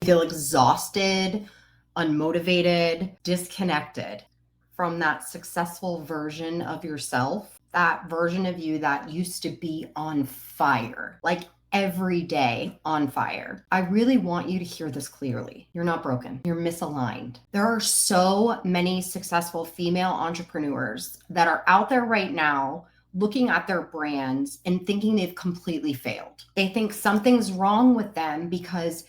feel exhausted, unmotivated, disconnected from that successful version of yourself, that version of you that used to be on fire, like every day on fire. I really want you to hear this clearly. You're not broken. You're misaligned. There are so many successful female entrepreneurs that are out there right now looking at their brands and thinking they've completely failed. They think something's wrong with them because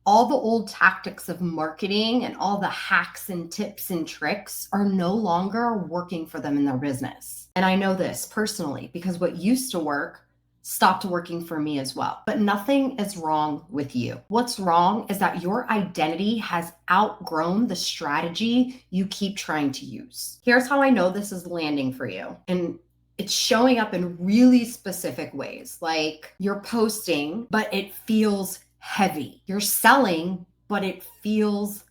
all the old tactics of marketing and all the hacks and tips and tricks are no longer working for them in their business. And I know this personally because what used to work stopped working for me as well. But nothing is wrong with you. What's wrong is that your identity has outgrown the strategy you keep trying to use. Here's how I know this is landing for you. And it's showing up in really specific ways. Like you're posting, but it feels heavy. You're selling, but it feels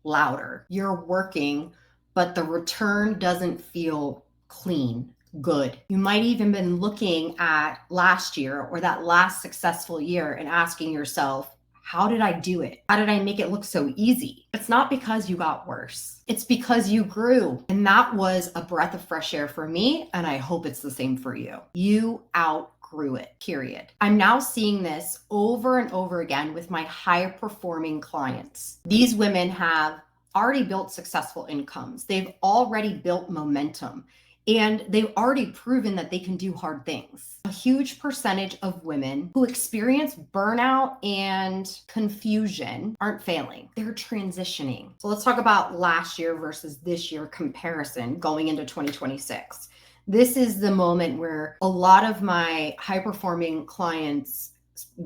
louder. You're working, but the return doesn't feel clean, good. You might even been looking at last year or that last successful year and asking yourself, how did I do it? How did I make it look so easy? It's not because you got worse. It's because you grew. And that was a breath of fresh air for me. And I hope it's the same for you. You outgrew it, period. I'm now seeing this over and over again with my higher performing clients. These women have already built successful incomes. They've already built momentum. And they've already proven that they can do hard things. A huge percentage of women who experience burnout and confusion aren't failing. They're transitioning. So let's talk about last year versus this year comparison going into 2026. This is the moment where a lot of my high-performing clients,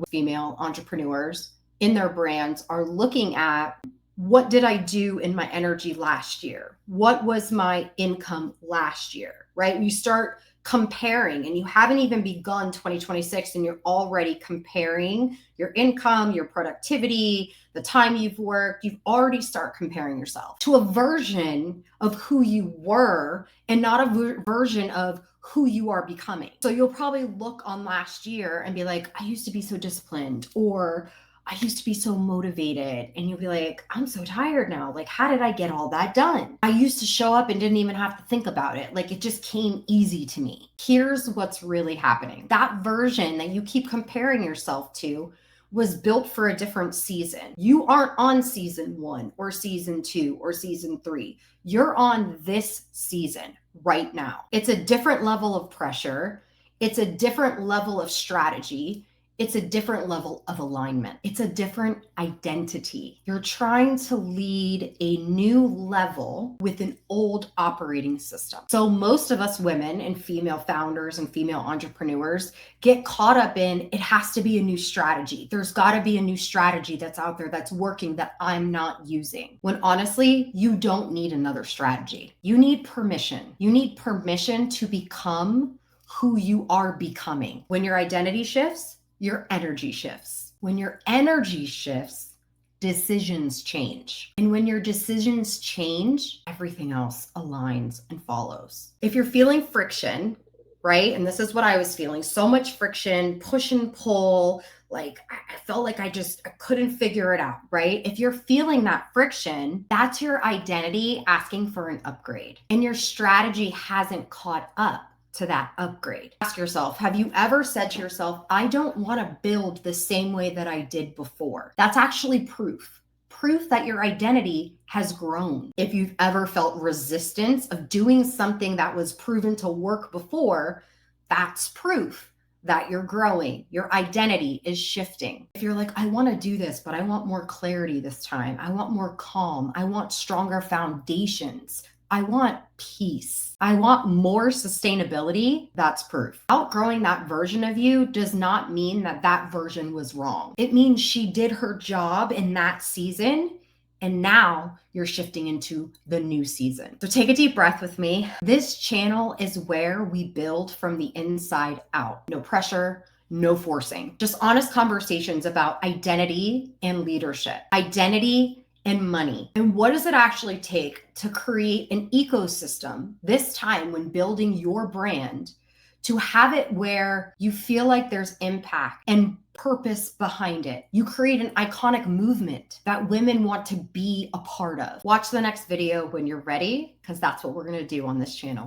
female entrepreneurs in their brands, are looking at, what did I do in my energy last year? What was my income last year, right? You start comparing and you haven't even begun 2026 and you're already comparing your income, your productivity, the time you've worked. You've already start comparing yourself to a version of who you were and not a version of who you are becoming. So you'll probably look on last year and be like, I used to be so disciplined, or I used to be so motivated, and you'll be like, I'm so tired now. Like, how did I get all that done? I used to show up and didn't even have to think about it. Like, it just came easy to me. Here's what's really happening. That version that you keep comparing yourself to was built for a different season. You aren't on season 1 or season 2 or season 3. You're on this season right now. It's a different level of pressure. It's a different level of strategy. It's a different level of alignment. It's a different identity. You're trying to lead a new level with an old operating system. So most of us women and female founders and female entrepreneurs get caught up in, it has to be a new strategy. There's got to be a new strategy that's out there that's working that I'm not using. When honestly, you don't need another strategy. You need permission. You need permission to become who you are becoming. When your identity shifts, your energy shifts. When your energy shifts, decisions change. And when your decisions change, everything else aligns and follows. If you're feeling friction, right? And this is what I was feeling, so much friction, push and pull, like I felt like I couldn't figure it out, right? If you're feeling that friction, that's your identity asking for an upgrade. And your strategy hasn't caught up to that upgrade. Ask yourself, have you ever said to yourself, I don't want to build the same way that I did before? That's actually proof that your identity has grown. If you've ever felt resistance of doing something that was proven to work before, that's proof that you're growing. Your identity is shifting. If you're like, I want to do this, but I want more clarity this time. I want more calm. I want stronger foundations. I want peace. I want more sustainability. That's proof. Outgrowing that version of you does not mean that that version was wrong. It means she did her job in that season, and now you're shifting into the new season. So take a deep breath with me. This channel is where we build from the inside out. No pressure, no forcing. Just honest conversations about identity and leadership. Identity and money. And what does it actually take to create an ecosystem this time when building your brand to have it where you feel like there's impact and purpose behind it. You create an iconic movement that women want to be a part of. Watch the next video when you're ready, because that's what we're going to do on this channel.